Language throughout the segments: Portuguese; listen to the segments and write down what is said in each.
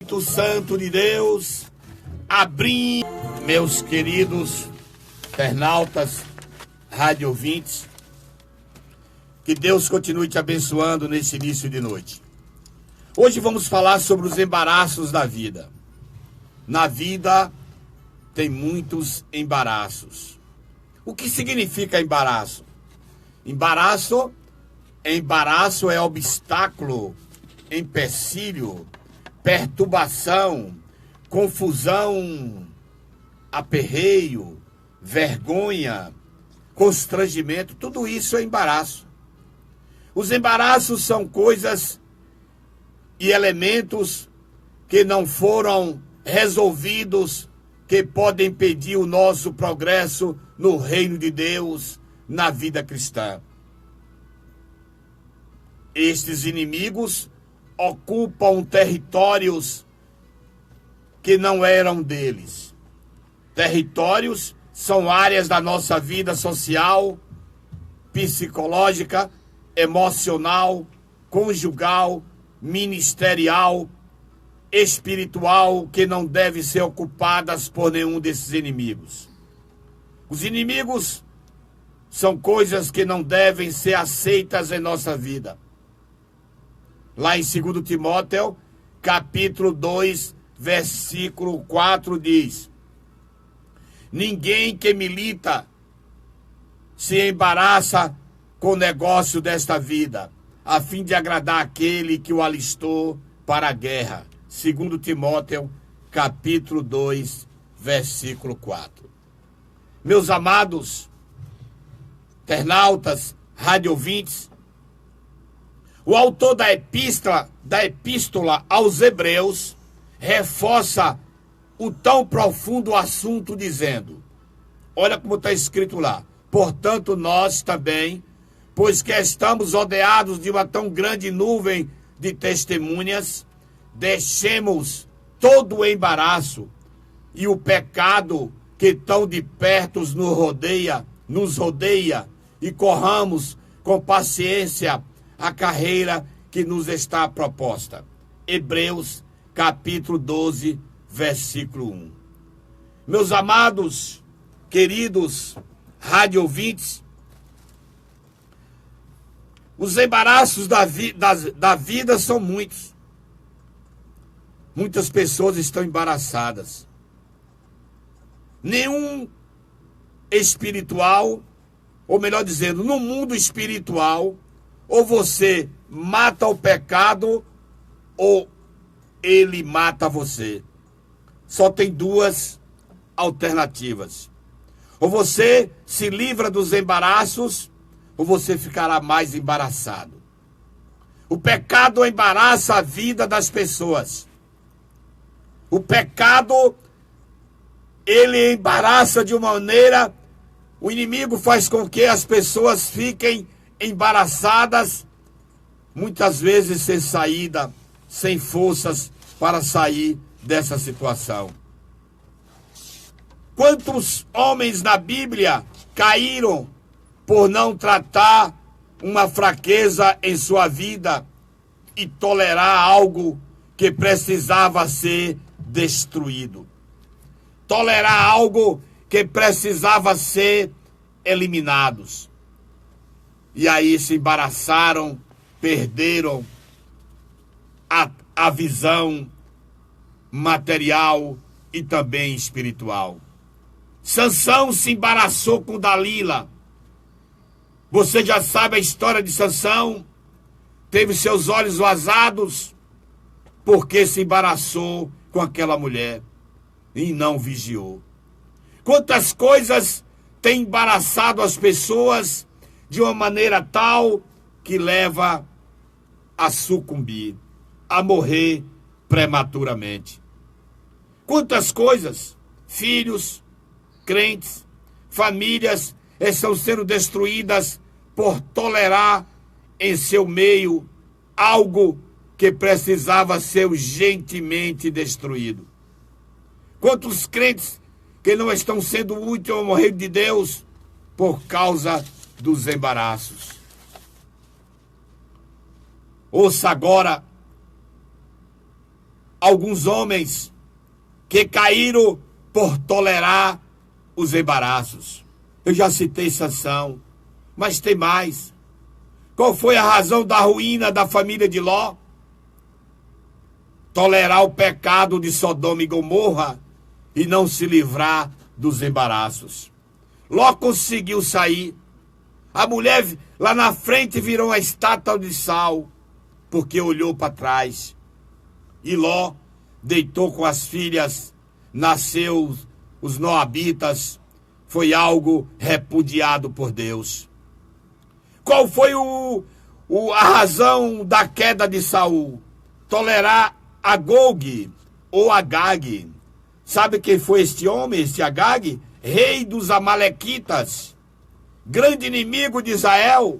Espírito Santo de Deus, abrindo, meus queridos internautas, rádio ouvintes, que Deus continue te abençoando nesse início de noite. Hoje vamos falar sobre os embaraços da vida. Na vida tem muitos embaraços. O que significa embaraço? Embaraço é obstáculo, empecilho, perturbação, confusão, aperreio, vergonha, constrangimento, tudo isso é embaraço. Os embaraços são coisas e elementos que não foram resolvidos, que podem impedir o nosso progresso no reino de Deus, na vida cristã. Estes inimigos ocupam territórios que não eram deles. Territórios são áreas da nossa vida social, psicológica, emocional, conjugal, ministerial, espiritual, que não devem ser ocupadas por nenhum desses inimigos. Os inimigos são coisas que não devem ser aceitas em nossa vida. Lá em 2 Timóteo, capítulo 2, versículo 4 diz: ninguém que milita se embaraça com o negócio desta vida, a fim de agradar aquele que o alistou para a guerra. 2 Timóteo, capítulo 2, versículo 4. Meus amados internautas, rádio ouvintes, o autor da epístola aos Hebreus reforça o tão profundo assunto dizendo, olha como está escrito lá: portanto nós também, pois que estamos rodeados de uma tão grande nuvem de testemunhas, deixemos todo o embaraço e o pecado que tão de perto nos rodeia e corramos com paciência a carreira que nos está proposta. Hebreus, capítulo 12, versículo 1. Meus amados, queridos rádio ouvintes, os embaraços da vida são muitos. Muitas pessoas estão embaraçadas. Nenhum espiritual, ou melhor dizendo, no mundo espiritual, ou você mata o pecado, ou ele mata você. Só tem duas alternativas. Ou você se livra dos embaraços, ou você ficará mais embaraçado. O pecado embaraça a vida das pessoas. O pecado, ele embaraça de uma maneira, o inimigo faz com que as pessoas fiquem embaraçadas, muitas vezes sem saída, sem forças para sair dessa situação. Quantos homens na Bíblia caíram por não tratar uma fraqueza em sua vida e tolerar algo que precisava ser destruído? Tolerar algo que precisava ser eliminados. E aí se embaraçaram, perderam a visão material e também espiritual. Sansão se embaraçou com Dalila. Você já sabe a história de Sansão. Teve seus olhos vazados porque se embaraçou com aquela mulher e não vigiou. Quantas coisas têm embaraçado as pessoas de uma maneira tal que leva a sucumbir, a morrer prematuramente. Quantas coisas, filhos, crentes, famílias estão sendo destruídas por tolerar em seu meio algo que precisava ser urgentemente destruído. Quantos crentes que não estão sendo úteis ao reino de Deus por causa dos embaraços. Ouça agora alguns homens que caíram por tolerar os embaraços. Eu já citei Sansão, mas tem mais. Qual foi a razão da ruína da família de Ló? Tolerar o pecado de Sodoma e Gomorra e não se livrar dos embaraços. Ló conseguiu sair. A mulher lá na frente virou uma estátua de sal, porque olhou para trás. E Ló deitou com as filhas, nasceu os Moabitas, foi algo repudiado por Deus. Qual foi a razão da queda de Saul? Tolerar Agag ou Agag. Sabe quem foi este homem, este Agag? Rei dos Amalequitas, grande inimigo de Israel.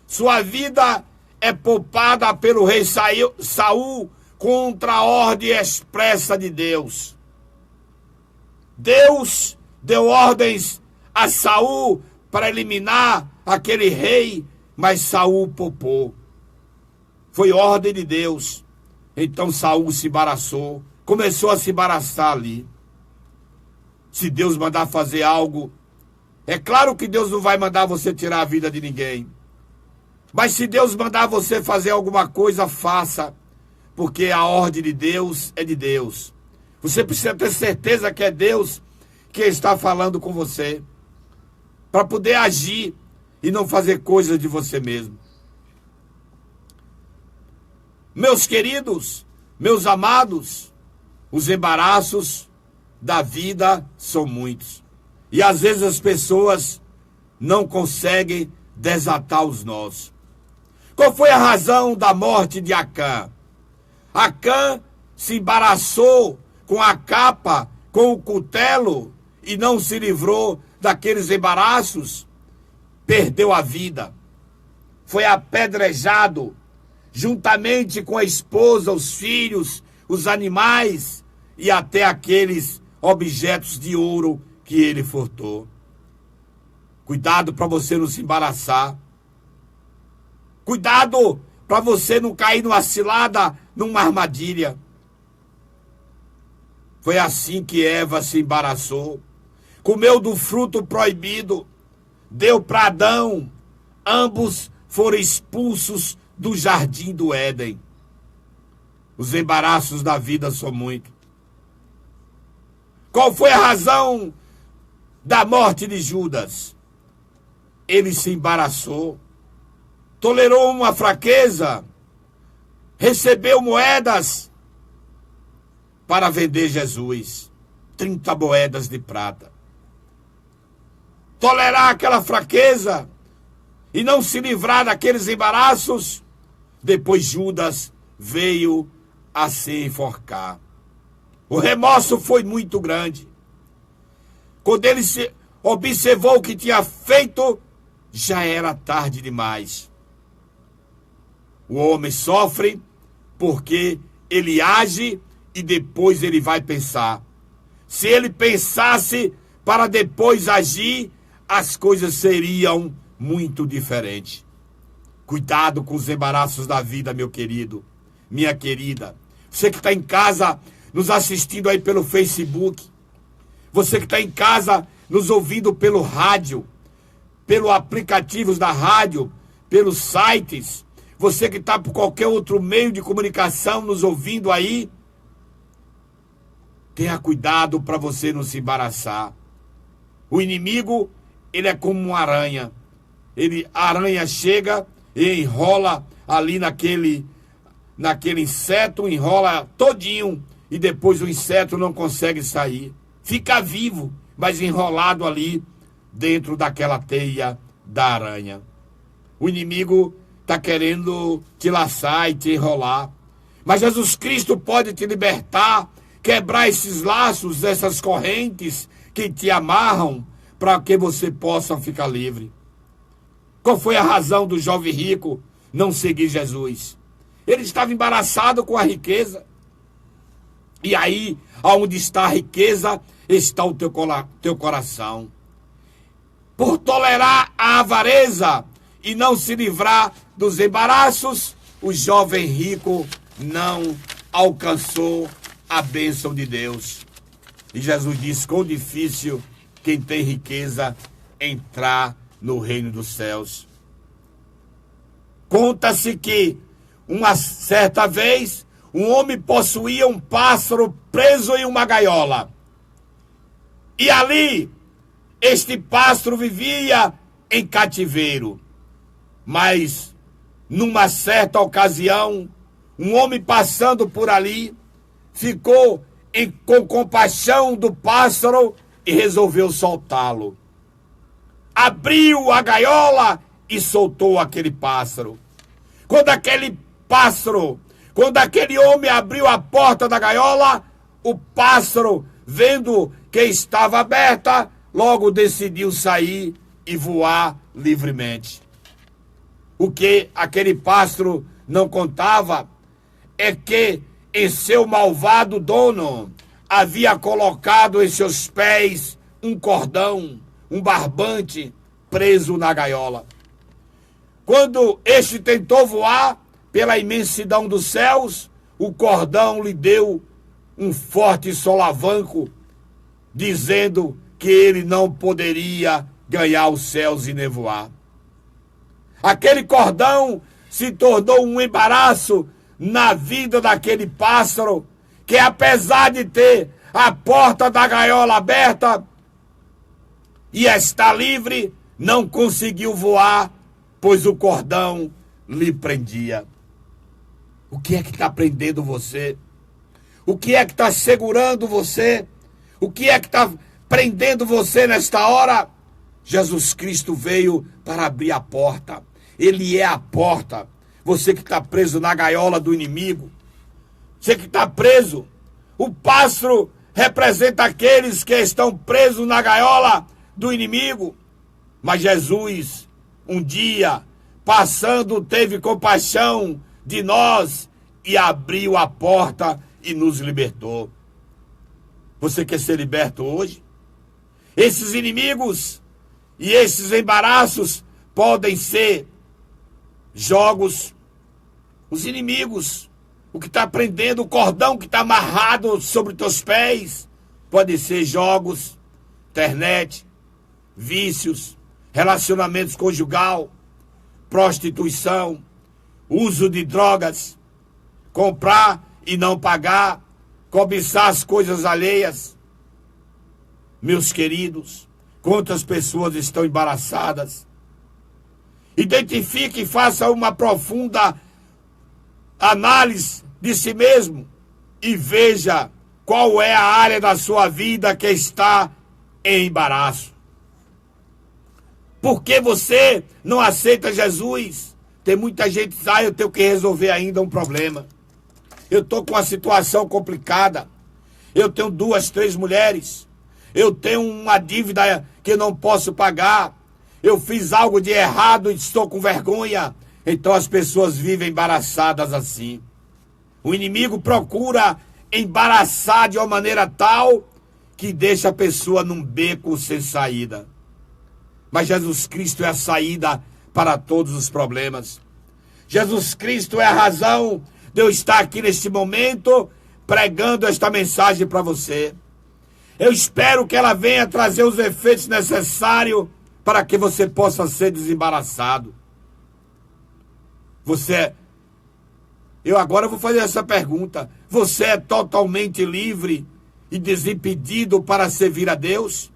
Sua vida é poupada pelo rei Saul contra a ordem expressa de Deus. Deus deu ordens a Saul para eliminar aquele rei, mas Saul poupou. Foi ordem de Deus. Então Saul se embaraçou, começou a se embaraçar ali. Se Deus mandar fazer algo, é claro que Deus não vai mandar você tirar a vida de ninguém. Mas se Deus mandar você fazer alguma coisa, faça, porque a ordem de Deus é de Deus. Você precisa ter certeza que é Deus que está falando com você, para poder agir e não fazer coisas de você mesmo. Meus queridos, meus amados, os embaraços da vida são muitos. E às vezes as pessoas não conseguem desatar os nós. Qual foi a razão da morte de Acã? Acã se embaraçou com a capa, com o cutelo, e não se livrou daqueles embaraços, perdeu a vida. Foi apedrejado, juntamente com a esposa, os filhos, os animais e até aqueles objetos de ouro que ele furtou. Cuidado para você não se embaraçar. Cuidado para você não cair numa cilada, numa armadilha. Foi assim que Eva se embaraçou. Comeu do fruto proibido, deu para Adão. Ambos foram expulsos do jardim do Éden. Os embaraços da vida são muitos. Qual foi a razão da morte de Judas? Ele se embaraçou, tolerou uma fraqueza, recebeu moedas para vender Jesus. 30 moedas de prata. Tolerar aquela fraqueza e não se livrar daqueles embaraços. Depois Judas veio a se enforcar. O remorso foi muito grande. Quando ele se observou o que tinha feito, já era tarde demais. O homem sofre porque ele age e depois ele vai pensar. Se ele pensasse para depois agir, as coisas seriam muito diferentes. Cuidado com os embaraços da vida, meu querido, minha querida. Você que está em casa nos assistindo aí pelo Facebook, você que está em casa nos ouvindo pelo rádio, pelo aplicativos da rádio, pelos sites, você que está por qualquer outro meio de comunicação nos ouvindo aí, tenha cuidado para você não se embaraçar. O inimigo, ele é como uma aranha. A aranha chega e enrola ali naquele inseto, enrola todinho, e depois o inseto não consegue sair. Fica vivo, mas enrolado ali dentro daquela teia da aranha. O inimigo está querendo te laçar e te enrolar. Mas Jesus Cristo pode te libertar, quebrar esses laços, essas correntes que te amarram, para que você possa ficar livre. Qual foi a razão do jovem rico não seguir Jesus? Ele estava embaraçado com a riqueza. E aí, aonde está a riqueza, está o teu coração. Por tolerar a avareza e não se livrar dos embaraços, o jovem rico não alcançou a bênção de Deus. E Jesus disse: quão difícil quem tem riqueza entrar no reino dos céus. Conta-se que, uma certa vez, um homem possuía um pássaro preso em uma gaiola. E ali, este pássaro vivia em cativeiro. Mas, numa certa ocasião, um homem passando por ali, ficou com compaixão do pássaro e resolveu soltá-lo. Abriu a gaiola e soltou aquele pássaro. Quando aquele homem abriu a porta da gaiola, o pássaro, vendo que estava aberta, logo decidiu sair e voar livremente. O que aquele pássaro não contava é que em seu malvado dono havia colocado em seus pés um cordão, um barbante preso na gaiola. Quando este tentou voar pela imensidão dos céus, o cordão lhe deu um forte solavanco, dizendo que ele não poderia ganhar os céus e nem voar. Aquele cordão se tornou um embaraço na vida daquele pássaro, que apesar de ter a porta da gaiola aberta e estar livre, não conseguiu voar, pois o cordão lhe prendia. O que é que está prendendo você? O que é que está segurando você? O que é que está prendendo você nesta hora? Jesus Cristo veio para abrir a porta. Ele é a porta. Você que está preso na gaiola do inimigo, você que está preso, o pássaro representa aqueles que estão presos na gaiola do inimigo. Mas Jesus, um dia, passando, teve compaixão de nós e abriu a porta e nos libertou. Você quer ser liberto hoje? Esses inimigos e esses embaraços podem ser jogos, os inimigos, o que está prendendo, o cordão que está amarrado sobre teus pés, pode ser jogos, internet, vícios, relacionamentos conjugal, prostituição, uso de drogas, comprar e não pagar, cobiçar as coisas alheias. Meus queridos, quantas pessoas estão embaraçadas? Identifique e faça uma profunda análise de si mesmo e veja qual é a área da sua vida que está em embaraço. Por que você não aceita Jesus? Tem muita gente que diz: eu tenho que resolver ainda um problema. Eu estou com uma situação complicada. Eu tenho 2, 3 mulheres. Eu tenho uma dívida que não posso pagar. Eu fiz algo de errado e estou com vergonha. Então as pessoas vivem embaraçadas assim. O inimigo procura embaraçar de uma maneira tal que deixa a pessoa num beco sem saída. Mas Jesus Cristo é a saída para todos os problemas. Jesus Cristo é a razão de eu estar aqui neste momento pregando esta mensagem para você. Eu espero que ela venha trazer os efeitos necessários para que você possa ser desembaraçado. Eu agora vou fazer essa pergunta. Você é totalmente livre e desimpedido para servir a Deus?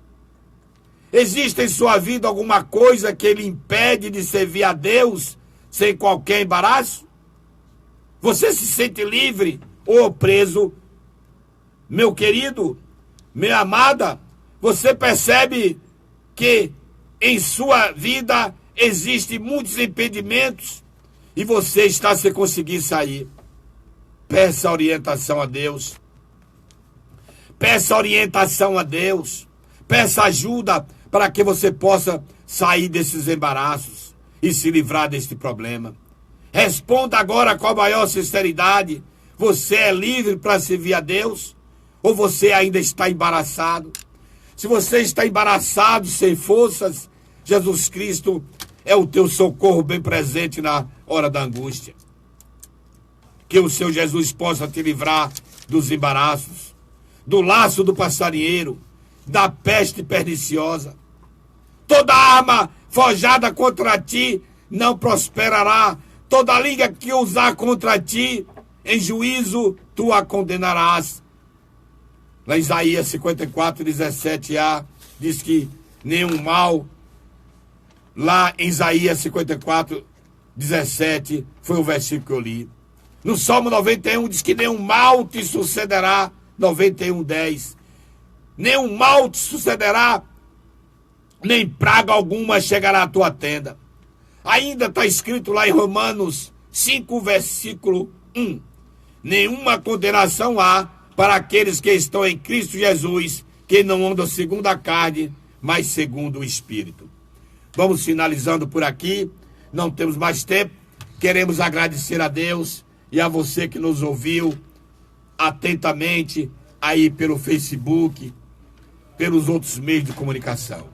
Existe em sua vida alguma coisa que lhe impede de servir a Deus sem qualquer embaraço? Você se sente livre ou preso? Meu querido, minha amada, você percebe que em sua vida existem muitos impedimentos e você está sem conseguir sair. Peça orientação a Deus. Peça orientação a Deus. Peça ajuda para que você possa sair desses embaraços e se livrar deste problema. Responda agora com a maior sinceridade. Você é livre para servir a Deus? Ou você ainda está embaraçado? Se você está embaraçado, sem forças, Jesus Cristo é o teu socorro bem presente na hora da angústia. Que o Senhor Jesus possa te livrar dos embaraços, do laço do passarinheiro, da peste perniciosa. Toda arma forjada contra ti não prosperará. Toda língua que usar contra ti, em juízo tu a condenarás. Lá em Isaías 54, 17a, diz que nenhum mal. Lá em Isaías 54, 17, foi o versículo que eu li. No Salmo 91 diz que nenhum mal te sucederá. 91, 10. Nenhum mal te sucederá, nem praga alguma chegará à tua tenda. Ainda está escrito lá em Romanos 5, versículo 1. Nenhuma condenação há para aqueles que estão em Cristo Jesus, que não andam segundo a carne, mas segundo o Espírito. Vamos finalizando por aqui, não temos mais tempo. Queremos agradecer a Deus e a você que nos ouviu atentamente aí pelo Facebook, pelos outros meios de comunicação.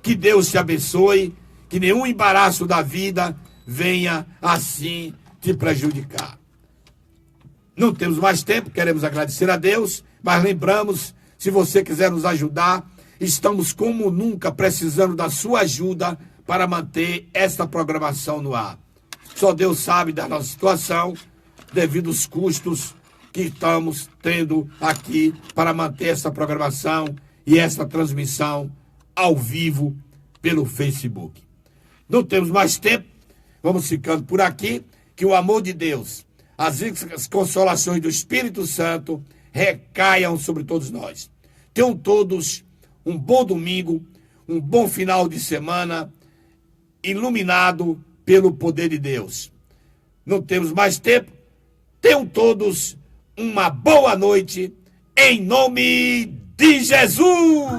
Que Deus te abençoe, que nenhum embaraço da vida venha assim te prejudicar. Não temos mais tempo, queremos agradecer a Deus, mas lembramos, se você quiser nos ajudar, estamos como nunca precisando da sua ajuda para manter esta programação no ar. Só Deus sabe da nossa situação, devido aos custos que estamos tendo aqui para manter essa programação e essa transmissão ao vivo pelo Facebook. Não temos mais tempo, vamos ficando por aqui, que o amor de Deus, as consolações do Espírito Santo recaiam sobre todos nós. Tenham todos um bom domingo, um bom final de semana, iluminado pelo poder de Deus. Não temos mais tempo, tenham todos uma boa noite, em nome de Jesus!